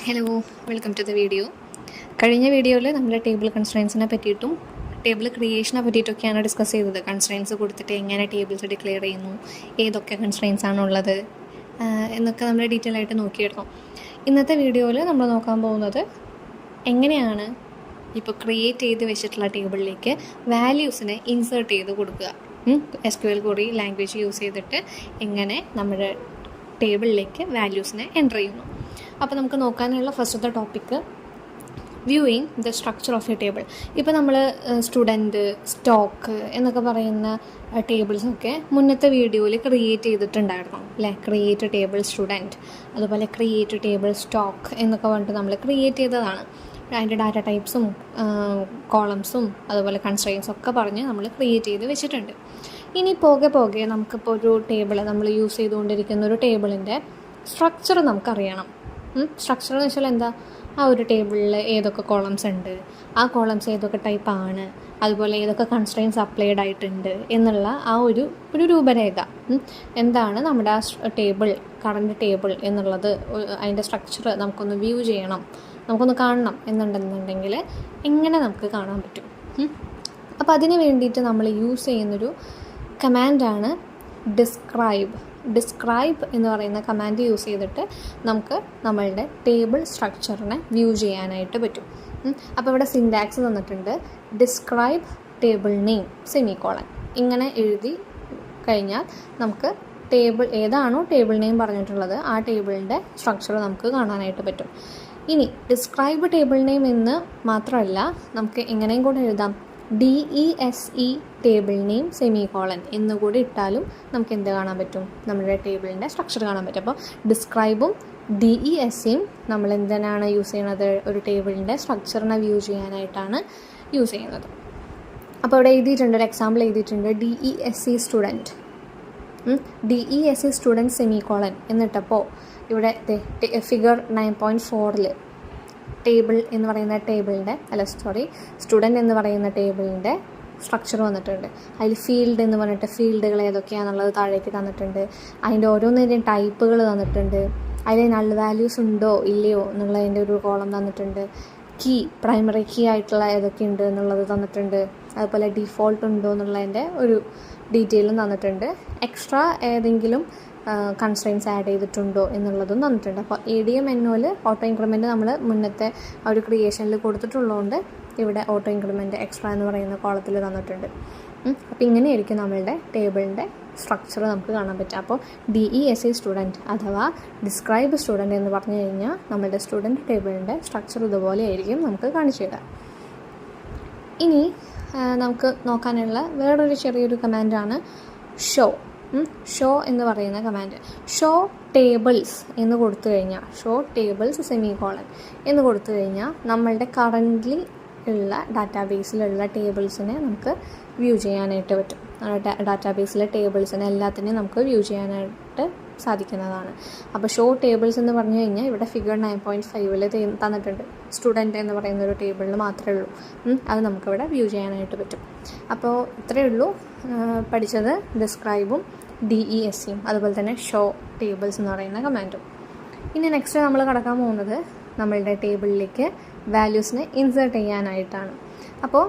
Hello, welcome to the video. കഴിഞ്ഞ വീഡിയോയിൽ നമ്മുടെ ടേബിൾ കൺസ്ട്രെയിൻസിനെ പറ്റിയിട്ടും ടേബിൾ ക്രിയേഷനെ പറ്റിയിട്ടൊക്കെയാണ് ഡിസ്കസ് ചെയ്തത്. കൺസ്ട്രെയിൻസ് കൊടുത്തിട്ട് എങ്ങനെ ടേബിൾസ് ഡിക്ലെയർ ചെയ്യുന്നു, ഏതൊക്കെ കൺസ്ട്രെയിൻസ് ആണുള്ളത് എന്നൊക്കെ നമ്മൾ ഡീറ്റെയിൽ ആയിട്ട് നോക്കിയിരുന്നു. ഇന്നത്തെ വീഡിയോയിൽ നമ്മൾ നോക്കാൻ പോകുന്നത് എങ്ങനെയാണ് ഇപ്പോൾ ക്രിയേറ്റ് ചെയ്ത് വെച്ചിട്ടുള്ള ടേബിളിലേക്ക് വാല്യൂസിനെ ഇൻസേർട്ട് ചെയ്ത് കൊടുക്കുക. SQL ക്വറി ലാംഗ്വേജ് യൂസ് ചെയ്തിട്ട് എങ്ങനെ നമ്മുടെ ടേബിളിലേക്ക് വാല്യൂസിനെ എൻ്റർ ചെയ്യുന്നു. അപ്പോൾ നമുക്ക് നോക്കാനുള്ള ഫസ്റ്റത്തെ topic viewing the structure of A table. ഇപ്പോൾ നമ്മൾ സ്റ്റുഡൻറ്റ്, സ്റ്റോക്ക് എന്നൊക്കെ പറയുന്ന ടേബിൾസൊക്കെ മുന്നത്തെ വീഡിയോയിൽ ക്രിയേറ്റ് ചെയ്തിട്ടുണ്ടായിരുന്നു അല്ലേ. ക്രിയേറ്റ് ടേബിൾ സ്റ്റുഡൻറ്റ്, അതുപോലെ ക്രിയേറ്റ് ടേബിൾ സ്റ്റോക്ക് എന്നൊക്കെ പറഞ്ഞിട്ട് നമ്മൾ ക്രിയേറ്റ് ചെയ്തതാണ്. അതിൻ്റെ ഡാറ്റ ടൈപ്സും കോളംസും അതുപോലെ കൺസ്ട്രെയിൻസും ഒക്കെ പറഞ്ഞ് നമ്മൾ ക്രിയേറ്റ് ചെയ്ത് വെച്ചിട്ടുണ്ട്. ഇനി പോകെ നമുക്കിപ്പോൾ ഒരു ടേബിൾ നമ്മൾ യൂസ് ചെയ്തുകൊണ്ടിരിക്കുന്ന ഒരു ടേബിളിൻ്റെ സ്ട്രക്ചർ നമുക്കറിയണം. സ്ട്രക്ചർ എന്ന് വെച്ചാൽ എന്താ, ആ ഒരു ടേബിളിൽ ഏതൊക്കെ കോളംസ് ഉണ്ട്, ആ കോളംസ് ഏതൊക്കെ ടൈപ്പാണ്, അതുപോലെ ഏതൊക്കെ കൺസ്ട്രെയിൻസ് അപ്ലൈഡ് ആയിട്ടുണ്ട് എന്നുള്ള ആ ഒരു രൂപരേഖ, എന്താണ് നമ്മുടെ ആ ടേബിൾ, കറണ്ട് ടേബിൾ എന്നുള്ളത്, അതിൻ്റെ സ്ട്രക്ചർ നമുക്കൊന്ന് വ്യൂ ചെയ്യണം, നമുക്കൊന്ന് കാണണം എന്നുണ്ടെന്നുണ്ടെങ്കിൽ എങ്ങനെ നമുക്ക് കാണാൻ പറ്റും. അപ്പോൾ അതിന് വേണ്ടിയിട്ട് നമ്മൾ യൂസ് ചെയ്യുന്നൊരു കമാൻഡാണ് ഡിസ്ക്രൈബ് എന്ന് പറയുന്ന കമാൻഡ് യൂസ് ചെയ്തിട്ട് നമുക്ക് നമ്മളുടെ ടേബിൾ സ്ട്രക്ചറിനെ വ്യൂ ചെയ്യാനായിട്ട് പറ്റും. അപ്പോൾ ഇവിടെ സിൻടാക്സ് തന്നിട്ടുണ്ട്, ഡിസ്ക്രൈബ് ടേബിൾ നെയിം സെമിക്കോളൻ. ഇങ്ങനെ എഴുതി കഴിഞ്ഞാൽ നമുക്ക് ടേബിൾ ഏതാണോ ടേബിൾ നെയിം പറഞ്ഞിട്ടുള്ളത് ആ ടേബിളിൻ്റെ സ്ട്രക്ചർ നമുക്ക് കാണാനായിട്ട് പറ്റും. ഇനി ഡിസ്ക്രൈബ് ടേബിൾ നെയിം എന്ന് മാത്രമല്ല, നമുക്ക് എങ്ങനെയും കൂടെ എഴുതാം, DESE ടേബിൾ നെയിം സെമിക്കോളൻ എന്നുകൂടി ഇട്ടാലും നമുക്ക് എന്ത് കാണാൻ പറ്റും, നമ്മുടെ ടേബിളിൻ്റെ സ്ട്രക്ചർ കാണാൻ പറ്റും. അപ്പോൾ ഡിസ്ക്രൈബും DESEയും നമ്മൾ എന്തിനാണ് യൂസ് ചെയ്യുന്നത്, ഒരു ടേബിളിൻ്റെ സ്ട്രക്ചറിനെ വ്യൂ ചെയ്യാനായിട്ടാണ് യൂസ് ചെയ്യുന്നത്. അപ്പോൾ ഇവിടെ എഴുതിയിട്ടുണ്ട്, ഒരു എക്സാമ്പിൾ എഴുതിയിട്ടുണ്ട്, DESE സ്റ്റുഡൻറ്റ് സെമിക്കോളൻ എന്നിട്ടപ്പോൾ ഇവിടെ ഫിഗർ 9.4 ടേബിൾ എന്ന് പറയുന്ന സ്റ്റുഡൻറ്റ് എന്ന് പറയുന്ന ടേബിളിൻ്റെ സ്ട്രക്ചർ വന്നിട്ടുണ്ട്. അതിൽ ഫീൽഡ് എന്ന് പറഞ്ഞിട്ട് ഫീൽഡുകൾ ഏതൊക്കെയാണെന്നുള്ളത് താഴേക്ക് തന്നിട്ടുണ്ട്. അതിൻ്റെ ഓരോന്നിൻ്റെയും ടൈപ്പുകൾ തന്നിട്ടുണ്ട്. അതിൽ നൾ വാല്യൂസ് ഉണ്ടോ ഇല്ലയോ എന്നുള്ളതിൻ്റെ ഒരു കോളം തന്നിട്ടുണ്ട്. പ്രൈമറി കീ ആയിട്ടുള്ള ഏതൊക്കെ ഉണ്ട് എന്നുള്ളത് തന്നിട്ടുണ്ട്. അതുപോലെ ഡിഫോൾട്ട് ഉണ്ടോ എന്നുള്ളതിൻ്റെ ഒരു ഡീറ്റെയിലും തന്നിട്ടുണ്ട്. എക്സ്ട്രാ ഏതെങ്കിലും കൺസ്ട്രെയിൻസ് ആഡ് ചെയ്തിട്ടുണ്ടോ എന്നുള്ളതും തന്നിട്ടുണ്ട്. അപ്പോൾ ADM/NOയിൽ ഓട്ടോ ഇൻക്രിമെൻറ്റ് നമ്മൾ മുന്നത്തെ ആ ഒരു ക്രിയേഷനിൽ കൊടുത്തിട്ടുള്ളതുകൊണ്ട് ഇവിടെ ഓട്ടോ ഇൻക്രിമെൻറ്റ് എക്സ്ട്രാ എന്ന് പറയുന്ന കോളത്തിൽ തന്നിട്ടുണ്ട്. അപ്പോൾ ഇങ്ങനെയായിരിക്കും നമ്മളുടെ ടേബിളിൻ്റെ സ്ട്രക്ചർ നമുക്ക് കാണാൻ പറ്റുക. അപ്പോൾ DESE സ്റ്റുഡൻറ്റ് അഥവാ ഡിസ്ക്രൈബ് സ്റ്റുഡൻറ്റ് എന്ന് പറഞ്ഞു കഴിഞ്ഞാൽ നമ്മളുടെ സ്റ്റുഡൻറ്റ് ടേബിളിൻ്റെ സ്ട്രക്ചർ ഇതുപോലെ ആയിരിക്കും നമുക്ക് കാണിച്ചു തരാം. ഇനി നമുക്ക് നോക്കാനുള്ള വേറൊരു ചെറിയൊരു കമാൻഡാണ് ഷോ എന്ന് പറയുന്ന കമാൻഡ്. ഷോ ടേബിൾസ് എന്ന് കൊടുത്തു കഴിഞ്ഞാൽ, ഷോ ടേബിൾസ് സെമിക്കോളൻ എന്ന് കൊടുത്തു കഴിഞ്ഞാൽ നമ്മളുടെ കറൻ്റ്ലി ഉള്ള ഡാറ്റാബേസിലുള്ള ടേബിൾസിനെ നമുക്ക് വ്യൂ ചെയ്യാനായിട്ട് പറ്റും. ഡാറ്റാബേസിലെ ടേബിൾസിനെ എല്ലാത്തിനെയും നമുക്ക് വ്യൂ ചെയ്യാനായിട്ട് സാധിക്കുന്നതാണ്. അപ്പോൾ ഷോ ടേബിൾസ് എന്ന് പറഞ്ഞു കഴിഞ്ഞാൽ ഇവിടെ ഫിഗർ 9.5 തന്നിട്ടുണ്ട്. സ്റ്റുഡൻറ്റ് എന്ന് പറയുന്ന ഒരു ടേബിളിൽ മാത്രമേ ഉള്ളൂ. അത് നമുക്കിവിടെ വ്യൂ ചെയ്യാനായിട്ട് പറ്റും. അപ്പോൾ ഇത്രയേ ഉള്ളൂ പഠിച്ചത്, ഡിസ്ക്രൈബും DESEയും അതുപോലെ തന്നെ ഷോ ടേബിൾസ് എന്ന് പറയുന്ന കമാൻഡും. ഇനി നെക്സ്റ്റ് നമ്മൾ കടക്കാൻ പോകുന്നത് നമ്മളുടെ ടേബിളിലേക്ക് വാല്യൂസിനെ ഇൻസേർട്ട് ചെയ്യാനായിട്ടാണ്. അപ്പോൾ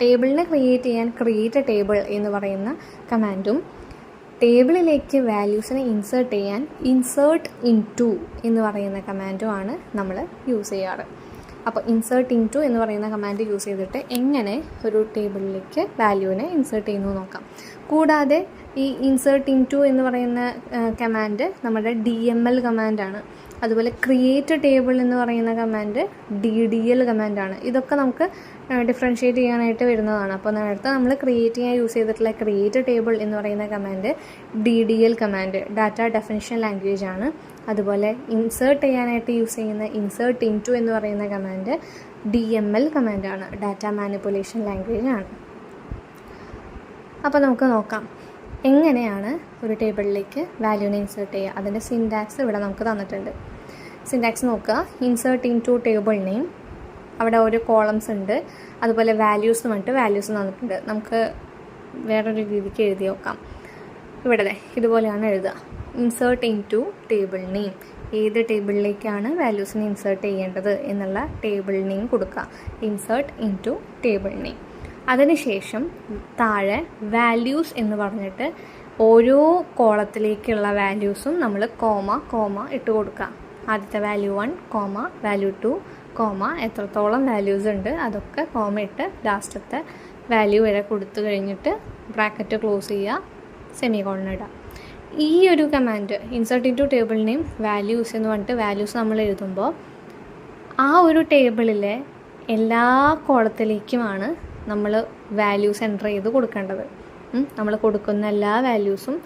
ടേബിളിനെ ക്രിയേറ്റ് ചെയ്യാൻ ക്രിയേറ്റ് ടേബിൾ എന്ന് പറയുന്ന കമാൻഡും ടേബിളിലേക്ക് വാല്യൂസിനെ ഇൻസേർട്ട് ചെയ്യാൻ ഇൻസേർട്ട് ഇൻടു എന്ന് പറയുന്ന കമാൻഡുമാണ് നമ്മൾ യൂസ് ചെയ്യാറ്. അപ്പോൾ ഇൻസേർട്ട് ഇൻടു എന്ന് പറയുന്ന കമാൻഡ് യൂസ് ചെയ്തിട്ട് എങ്ങനെ ഒരു ടേബിളിലേക്ക് വാല്യൂവിനെ ഇൻസേർട്ട് ചെയ്യുന്നു നോക്കാം. കൂടാതെ ഈ ഇൻസേർട്ട് ഇൻടു എന്ന് പറയുന്ന കമാൻഡ് നമ്മുടെ DML കമാൻഡാണ്. അതുപോലെ ക്രിയേറ്റ് ടേബിൾ എന്ന് പറയുന്ന കമാൻഡ് DDL കമാൻഡാണ്. ഇതൊക്കെ നമുക്ക് ഡിഫറൻഷ്യേറ്റ് ചെയ്യാനായിട്ട് വരുന്നതാണ്. അപ്പോൾ നേരത്തെ നമ്മൾ ക്രിയേറ്റ് ചെയ്യാൻ യൂസ് ചെയ്തിട്ടുള്ള ക്രിയേറ്റ് ടേബിൾ എന്ന് പറയുന്ന command DDL command data definition language ആണ്. അതുപോലെ ഇൻസേർട്ട് ചെയ്യാനായിട്ട് യൂസ് ചെയ്യുന്ന ഇൻസേർട്ട് ഇൻടു എന്ന് പറയുന്ന കമാൻഡ് DML കമാൻഡാണ്, ഡാറ്റ മാനിപ്പുലേഷൻ ലാംഗ്വേജ് ആണ്. അപ്പോൾ നമുക്ക് നോക്കാം എങ്ങനെയാണ് ഒരു ടേബിളിലേക്ക് വാല്യൂനെ ഇൻസേർട്ട് ചെയ്യുക. അതിൻ്റെ സിൻടാക്സ് ഇവിടെ നമുക്ക് തന്നിട്ടുണ്ട്. സിൻടാക്സ് നോക്കുക, ഇൻസേർട്ട് ഇൻടു ടേബിൾ നെയിം, അവിടെ ഓരോ കോളംസ് ഉണ്ട്, അതുപോലെ വാല്യൂസ് പറഞ്ഞിട്ട് വാല്യൂസ് തന്നിട്ടുണ്ട്. നമുക്ക് വേറൊരു രീതിക്ക് എഴുതി നോക്കാം. ഇവിടെ ഇതുപോലെയാണ് എഴുതുക, ഇൻസേർട്ട് ഇൻടു ടേബിൾ നെയിം ഏത് ടേബിളിലേക്കാണ് വാല്യൂസിനെ ഇൻസേർട്ട് ചെയ്യേണ്ടത് എന്നുള്ള ടേബിൾ നെയിം കൊടുക്കുക. Insert into table name. അതിനുശേഷം താഴെ വാല്യൂസ് എന്ന് പറഞ്ഞിട്ട് ഓരോ കോളത്തിലേക്കുള്ള വാല്യൂസും നമ്മൾ കോമ ഇട്ട് കൊടുക്കുക. ആദ്യത്തെ വാല്യൂ 1, വാല്യൂ 2, എത്രത്തോളം വാല്യൂസ് ഉണ്ട് അതൊക്കെ കോമ ഇട്ട് ലാസ്റ്റത്തെ വാല്യൂ വരെ കൊടുത്തു കഴിഞ്ഞിട്ട് ബ്രാക്കറ്റ് ക്ലോസ് ചെയ്യുക, സെമികോളൻ ഇടുക. ഈ ഒരു command insert into table name values എന്ന് പറഞ്ഞിട്ട് വാല്യൂസ് നമ്മൾ എഴുതുമ്പോൾ ആ ഒരു ടേബിളിലെ എല്ലാ കോളത്തിലേക്കുമാണ് നമ്മൾ വാല്യൂസ് എൻ്റർ ചെയ്ത് കൊടുക്കേണ്ടത്. നമ്മൾ കൊടുക്കുന്ന എല്ലാ വാല്യൂസും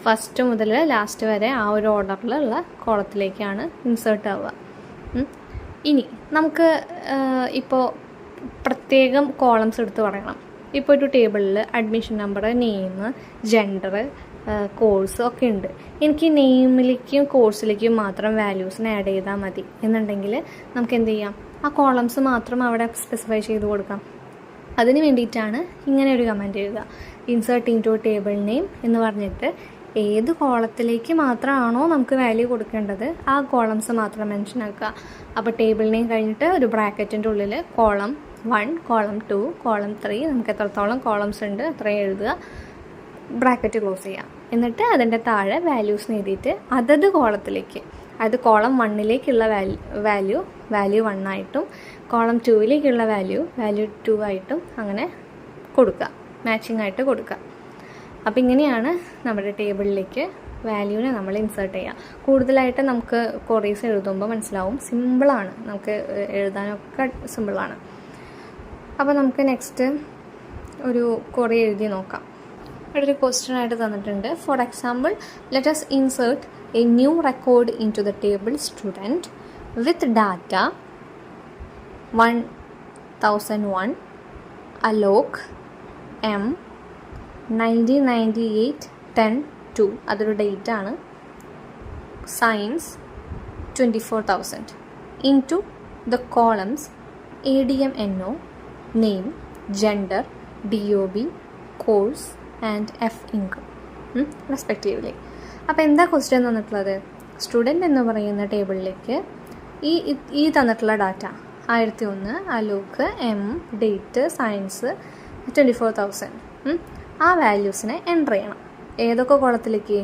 ഫസ്റ്റ് മുതൽ ലാസ്റ്റ് വരെ ആ ഒരു ഓർഡറിലുള്ള കോളത്തിലേക്കാണ് ഇൻസേർട്ട് ആവുക. ഇനി നമുക്ക് ഇപ്പോൾ പ്രത്യേകം കോളംസ് എടുത്ത് പറയണം. ഇപ്പോൾ ഒരു ടേബിളിൽ admission number, name, gender, course ഒക്കെ ഉണ്ട്. എനിക്ക് നെയിമിലേക്കും കോഴ്സിലേക്കും മാത്രം വാല്യൂസിന് ആഡ് ചെയ്താൽ മതി എന്നുണ്ടെങ്കിൽ നമുക്ക് എന്ത് ചെയ്യാം, ആ കോളംസ് മാത്രം അവിടെ സ്പെസിഫൈ ചെയ്ത് കൊടുക്കാം. അതിന് വേണ്ടിയിട്ടാണ് ഇങ്ങനെ ഒരു കമൻറ്റ് എഴുതുക. Insert into table name എന്ന് പറഞ്ഞിട്ട് ഏത് കോളത്തിലേക്ക് മാത്രമാണോ നമുക്ക് വാല്യൂ കൊടുക്കേണ്ടത് ആ കോളംസ് മാത്രം മെൻഷൻ ആക്കുക. അപ്പോൾ ടേബിൾ നെയിം കഴിഞ്ഞിട്ട് ഒരു ബ്രാക്കറ്റിൻ്റെ ഉള്ളിൽ കോളം 1, കോളം 2, കോളം 3 നമുക്ക് എത്രത്തോളം കോളംസ് ഉണ്ട് അത്രയും എഴുതുക, ബ്രാക്കറ്റ് ക്ലോസ് ചെയ്യുക. എന്നിട്ട് അതിൻ്റെ താഴെ വാല്യൂസ് എഴുതിയിട്ട് അതത് കോളത്തിലേക്ക്, അതായത് കോളം 1ലേക്കുള്ള വാല്യൂ 1 ആയിട്ടും കോളം 2ലേക്കുള്ള വാല്യൂ 2 ആയിട്ടും അങ്ങനെ കൊടുക്കുക, മാച്ചിങ് ആയിട്ട് കൊടുക്കുക. അപ്പോൾ ഇങ്ങനെയാണ് നമ്മുടെ ടേബിളിലേക്ക് വാല്യൂവിനെ നമ്മൾ ഇൻസേർട്ട് ചെയ്യുക. കൂടുതലായിട്ട് നമുക്ക് ക്വറീസ് എഴുതുമ്പോൾ മനസ്സിലാവും, സിമ്പിളാണ്, നമുക്ക് എഴുതാനൊക്കെ സിമ്പിളാണ്. അപ്പോൾ നമുക്ക് നെക്സ്റ്റ് ഒരു ക്വറി എഴുതി നോക്കാം. ഇവിടെ ഒരു ക്വസ്റ്റ്യൻ ആയിട്ട് തന്നിട്ടുണ്ട്. For example, let us insert a new record into the table student with data 1001, Alok M 1998-10-2, അതൊരു ഡേറ്റ് ആണ്, science 24,000, into the columns ADMNO, name, gender, DOB, course and F income respectively. അപ്പോൾ എന്താ question തന്നിട്ടുള്ളത്? Student എന്ന് പറയുന്ന ടേബിളിലേക്ക് ഈ തന്നിട്ടുള്ള data 1001, Alok, M, date, science 24,000, ആ വാല്യൂസിനെ എൻ്റർ ചെയ്യണം. ഏതൊക്കെ കോളത്തിലേക്ക്?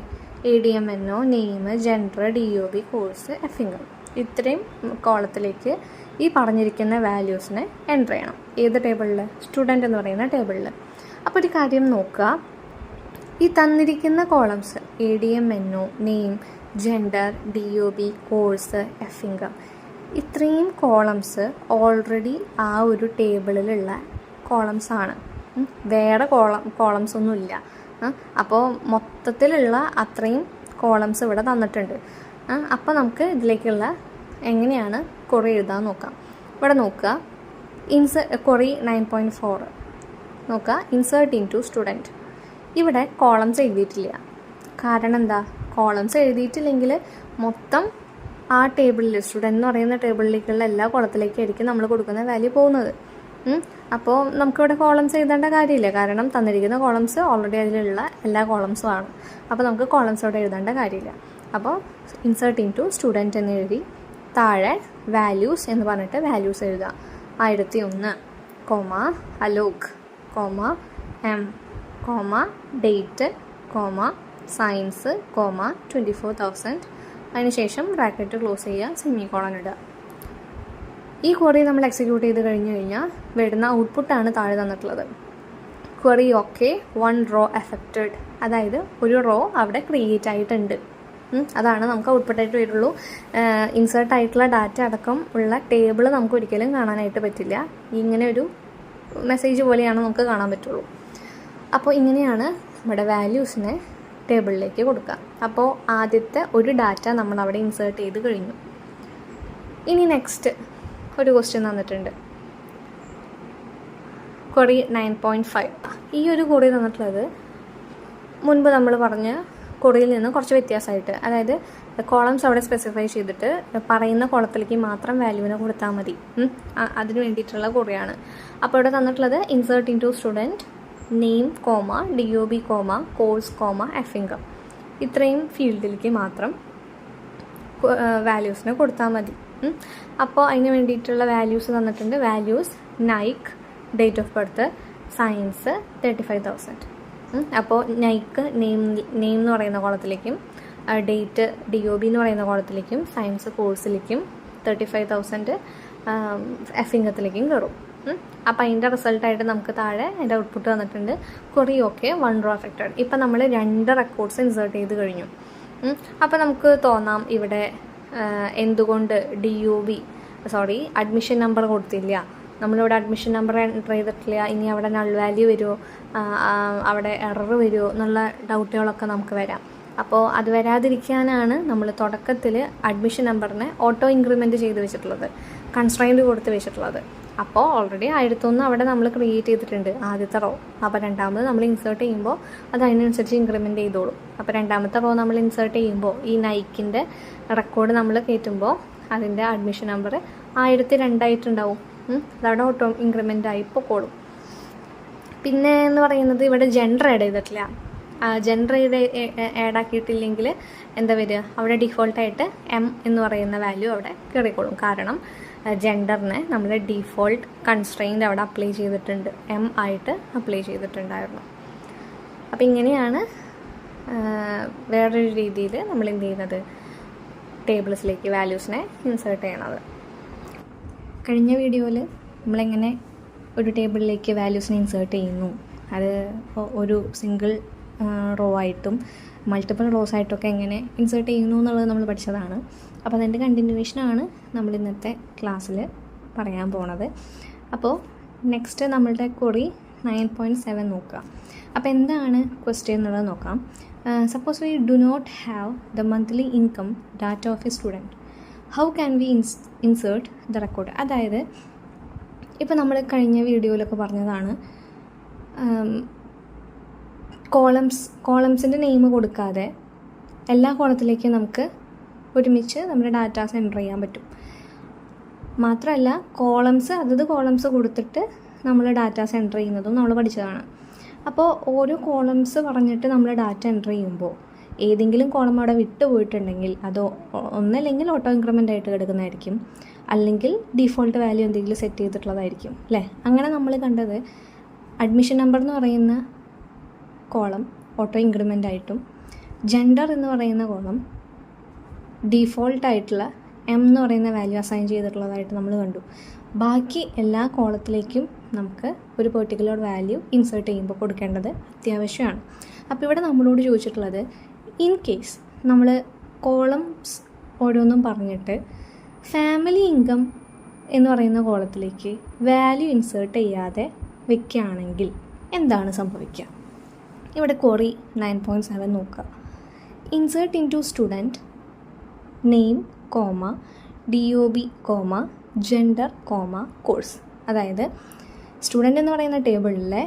ADMNO, name, gender, DOB, course, എഫ് ഇൻകം, ഇത്രയും കോളത്തിലേക്ക് ഈ പറഞ്ഞിരിക്കുന്ന വാല്യൂസിനെ എൻ്റർ ചെയ്യണം. ഏത് ടേബിളിൽ? സ്റ്റുഡൻറ്റ് എന്ന് പറയുന്ന ടേബിളിൽ. അപ്പോൾ ഒരു കാര്യം നോക്കുക, ഈ തന്നിരിക്കുന്ന columns ADMNO, name, gender, DOB, course, എഫ് ഇൻകം, ഇത്രയും കോളംസ് ഓൾറെഡി ആ ഒരു ടേബിളിലുള്ള കോളംസാണ്. വേറെ കോളംസ് ഒന്നുമില്ല. അപ്പോൾ മൊത്തത്തിലുള്ള അത്രയും കോളംസ് ഇവിടെ തന്നിട്ടുണ്ട്. അപ്പോൾ നമുക്ക് ഇതിലേക്കുള്ള എങ്ങനെയാണ് ക്വറി എഴുതാൻ നോക്കാം. ഇവിടെ നോക്കുക, ക്വറി 9.4 നോക്കുക, ഇൻസേർട്ട് ഇൻ ടു സ്റ്റുഡൻറ്റ്. ഇവിടെ കോളംസ് എഴുതിയിട്ടില്ല. കാരണം എന്താ? കോളംസ് എഴുതിയിട്ടില്ലെങ്കിൽ മൊത്തം ആ ടേബിളിൽ, സ്റ്റുഡൻറ്റ് എന്ന് പറയുന്ന ടേബിളിലേക്കുള്ള എല്ലാ കോളത്തിലേക്കായിരിക്കും നമ്മൾ കൊടുക്കുന്ന വാല്യൂ പോകുന്നത്. അപ്പോൾ നമുക്കിവിടെ കോളംസ് എഴുതേണ്ട കാര്യമില്ല, കാരണം തന്നിരിക്കുന്ന കോളംസ് ഓൾറെഡി അതിലുള്ള എല്ലാ കോളംസും ആണ്. അപ്പോൾ നമുക്ക് കോളംസ് അവിടെ എഴുതേണ്ട കാര്യമില്ല. അപ്പോൾ ഇൻസേർട്ട് ഇൻ ടു സ്റ്റുഡൻറ്റ് എന്ന് എഴുതി താഴെ വാല്യൂസ് എന്ന് പറഞ്ഞിട്ട് വാല്യൂസ് എഴുതുക. 1001, അലോക്, എം, ഡേറ്റ്, സയൻസ്, 24,000, അതിനുശേഷം ബ്രാക്കറ്റ് ക്ലോസ് ചെയ്യുക, സെമികോളൻ ഇടുക. ഈ ക്വറി നമ്മൾ എക്സിക്യൂട്ട് ചെയ്ത് കഴിഞ്ഞ് കഴിഞ്ഞാൽ വരുന്ന ഔട്ട്പുട്ടാണ് താഴെ തന്നിട്ടുള്ളത്. ക്വറി ഓക്കെ, 1 റോ എഫക്റ്റഡ്, അതായത് ഒരു റോ അവിടെ ക്രിയേറ്റ് ആയിട്ടുണ്ട്. അതാണ് നമുക്ക് ഔട്ട്പുട്ടായിട്ട് വരുള്ളൂ. ഇൻസേർട്ട് ആയിട്ടുള്ള ഡാറ്റ അടക്കം ഉള്ള ടേബിൾ നമുക്ക് ഒരിക്കലും കാണാനായിട്ട് പറ്റില്ല. ഇങ്ങനെ ഒരു മെസ്സേജ് പോലെയാണ് നമുക്ക് കാണാൻ പറ്റുള്ളൂ. അപ്പോൾ ഇങ്ങനെയാണ് നമ്മുടെ വാല്യൂസിനെ ടേബിളിലേക്ക് കൊടുക്കുക. അപ്പോൾ ആദ്യത്തെ ഒരു ഡാറ്റ നമ്മൾ അവിടെ ഇൻസേർട്ട് ചെയ്ത് കഴിഞ്ഞു. ഇനി നെക്സ്റ്റ് ഒരു ക്വസ്റ്റ്യൻ തന്നിട്ടുണ്ട്. ക്വറി 9.5. ഈ ഒരു ക്വറി തന്നിട്ടുള്ളത് മുൻപ് നമ്മൾ പറഞ്ഞ ക്വറിയിൽ നിന്ന് കുറച്ച് വ്യത്യാസമായിട്ട്, അതായത് കോളംസ് അവിടെ സ്പെസിഫൈ ചെയ്തിട്ട് പറയുന്ന കോളത്തിലേക്ക് മാത്രം വാല്യൂവിനെ കൊടുത്താൽ മതി. അതിന് വേണ്ടിയിട്ടുള്ള ക്വറിയാണ്. അപ്പോൾ ഇവിടെ തന്നിട്ടുള്ളത് insert into student, name, DOB, course, എഫ് ഇൻകം, ഇത്രയും ഫീൽഡിലേക്ക് മാത്രം വാല്യൂസിന് കൊടുത്താൽ മതി. അപ്പോൾ അതിന് വേണ്ടിയിട്ടുള്ള വാല്യൂസ് തന്നിട്ടുണ്ട്. Values Nike, date of birth, science 35,000. അപ്പോൾ നൈക്ക് നെയിം എന്ന് പറയുന്ന കോളത്തിലേക്കും ഡേറ്റ് DOB എന്ന് പറയുന്ന കോളത്തിലേക്കും സയൻസ് കോഴ്സിലേക്കും 35,000 എഫിംഗത്തിലേക്കും കയറും. അപ്പോൾ അതിൻ്റെ റിസൾട്ടായിട്ട് നമുക്ക് താഴെ അതിൻ്റെ ഔട്ട്പുട്ട് വന്നിട്ടുണ്ട്. Query okay, 1 row affected. ഇപ്പം നമ്മൾ 2 റെക്കോർഡ്സ് ഇൻസേർട്ട് ചെയ്ത് കഴിഞ്ഞു. അപ്പോൾ നമുക്ക് തോന്നാം ഇവിടെ എന്തുകൊണ്ട് അഡ്മിഷൻ നമ്പർ കൊടുത്തില്ല, നമ്മളിവിടെ അഡ്മിഷൻ നമ്പർ എൻ്റർ ചെയ്തിട്ടില്ല, ഇനി അവിടെ നൾ വാല്യൂ വരുമോ, അവിടെ എറർ വരുമോ എന്നുള്ള ഡൗട്ടുകളൊക്കെ നമുക്ക് വരാം. അപ്പോൾ അത് വരാതിരിക്കാനാണ് നമ്മൾ തുടക്കത്തിൽ അഡ്മിഷൻ നമ്പറിനെ ഓട്ടോ ഇൻക്രിമെൻറ്റ് ചെയ്ത് വെച്ചിട്ടുള്ളത്, കൺസ്ട്രെയിൻറ്റ് കൊടുത്ത് വെച്ചിട്ടുള്ളത്. അപ്പോൾ ഓൾറെഡി 1001 അവിടെ നമ്മൾ ക്രിയേറ്റ് ചെയ്തിട്ടുണ്ട്, ആദ്യത്തെ റോ. അപ്പോൾ രണ്ടാമത് നമ്മൾ ഇൻസേർട്ട് ചെയ്യുമ്പോൾ അത് അതിനനുസരിച്ച് ഇൻക്രിമെൻറ്റ് ചെയ്തോളും. അപ്പോൾ രണ്ടാമത്തെ റോ നമ്മൾ ഇൻസേർട്ട് ചെയ്യുമ്പോൾ ഈ നൈക്കിൻ്റെ റെക്കോർഡ് നമ്മൾ കയറ്റുമ്പോൾ അതിൻ്റെ അഡ്മിഷൻ നമ്പർ 1002 ആയിട്ടുണ്ടാവും. അതവിടെ ഓട്ടോ ഇൻക്രിമെൻ്റ് ആയി പൊക്കോളും. പിന്നെ എന്ന് പറയുന്നത് ഇവിടെ ജെൻഡർ ആഡ് ചെയ്തിട്ടില്ല. ജെൻഡർ ആഡ് ആക്കിയിട്ടില്ലെങ്കിൽ എന്താ വരിക, അവിടെ ഡിഫോൾട്ടായിട്ട് എന്ന് പറയുന്ന വാല്യൂ അവിടെ കയറിക്കോളും. കാരണം ജെൻഡറിനെ നമ്മൾ ഡിഫോൾട്ട് കൺസ്ട്രെയിൻ്റ് അവിടെ അപ്ലൈ ചെയ്തിട്ടുണ്ട്, ആയിട്ട് അപ്ലൈ ചെയ്തിട്ടുണ്ടായിരുന്നു. അപ്പോൾ ഇങ്ങനെയാണ് വേറൊരു രീതിയിൽ നമ്മൾ എന്ത് ചെയ്യുന്നത്, ടേബിൾസിലേക്ക് വാല്യൂസിനെ ഇൻസേർട്ട് ചെയ്യണത്. കഴിഞ്ഞ വീഡിയോയിൽ നമ്മളെങ്ങനെ ഒരു ടേബിളിലേക്ക് വാല്യൂസിനെ ഇൻസേർട്ട് ചെയ്യുന്നു, അത് ഒരു സിംഗിൾ റോ ആയിട്ടും മൾട്ടിപ്പിൾ റോസ് ആയിട്ടൊക്കെ എങ്ങനെ ഇൻസേർട്ട് ചെയ്യുന്നു എന്നുള്ളത് നമ്മൾ പഠിച്ചതാണ്. അപ്പോൾ അതിൻ്റെ കണ്ടിന്യൂവേഷനാണ് നമ്മൾ ഇന്നത്തെ ക്ലാസ്സിൽ പറയാൻ പോണത്. അപ്പോൾ നെക്സ്റ്റ് നമ്മളുടെ ക്വറി 9.7 നോക്കുക. അപ്പോൾ എന്താണ് ക്വസ്റ്റ്യൻ എന്നുള്ളത് നോക്കാം. Suppose we do not have the monthly income data of a student, how can we insert the record. അതായത് ഇപ്പോൾ നമ്മൾ കഴിഞ്ഞ വീഡിയോയിലൊക്കെ പറഞ്ഞതാണ്, കോളംസിൻ്റെ നെയിം കൊടുക്കാതെ എല്ലാ കോളത്തിലേക്കും നമുക്ക് ഒരുമിച്ച് നമ്മുടെ ഡാറ്റാസ് എൻ്റർ ചെയ്യാൻ പറ്റും. മാത്രമല്ല കോളംസ് കൊടുത്തിട്ട് നമ്മൾ ഡാറ്റാസ് എൻ്റർ ചെയ്യുന്നതും നമ്മൾ പഠിച്ചതാണ്. അപ്പോൾ ഓരോ കോളംസ് പറഞ്ഞിട്ട് നമ്മൾ ഡാറ്റ എൻ്റർ ചെയ്യുമ്പോൾ ഏതെങ്കിലും കോളം അവിടെ വിട്ടുപോയിട്ടുണ്ടെങ്കിൽ അത് ഒന്നല്ലെങ്കിൽ ഓട്ടോ ഇൻക്രിമെൻ്റ് ആയിട്ട് കിടക്കുന്നതായിരിക്കും, അല്ലെങ്കിൽ ഡിഫോൾട്ട് വാല്യൂ എന്തെങ്കിലും സെറ്റ് ചെയ്തിട്ടുള്ളതായിരിക്കും അല്ലേ. അങ്ങനെ നമ്മൾ കണ്ടത് അഡ്മിഷൻ നമ്പർ എന്ന് പറയുന്ന കോളം ഓട്ടോ ഇൻക്രിമെൻ്റ് ആയിട്ടും ജെൻഡർ എന്ന് പറയുന്ന കോളം ഡിഫോൾട്ടായിട്ടുള്ള എന്ന് പറയുന്ന വാല്യൂ അസൈൻ ചെയ്തിട്ടുള്ളതായിട്ട് നമ്മൾ കണ്ടു. ബാക്കി എല്ലാ കോളത്തിലേക്കും നമുക്ക് ഒരു പെർട്ടിക്കുലർ വാല്യൂ ഇൻസേർട്ട് ചെയ്യുമ്പോൾ കൊടുക്കേണ്ടത് അത്യാവശ്യമാണ്. അപ്പോൾ ഇവിടെ നമ്മളോട് ചോദിച്ചിട്ടുള്ളത്, ഇൻ കേസ് നമ്മൾ കോളംസ് ഓരോന്നും പറഞ്ഞിട്ട് ഫാമിലി ഇൻകം എന്ന് പറയുന്ന കോളത്തിലേക്ക് വാല്യൂ ഇൻസേർട്ട് ചെയ്യാതെ വെക്കുകയാണെങ്കിൽ എന്താണ് സംഭവിക്കുക. ഇവിടെ ക്വറി 9.7 നോക്കുക. Insert into student name comma DOB gender course. അതായത് സ്റ്റുഡൻ്റ് എന്ന് പറയുന്ന ടേബിളിലെ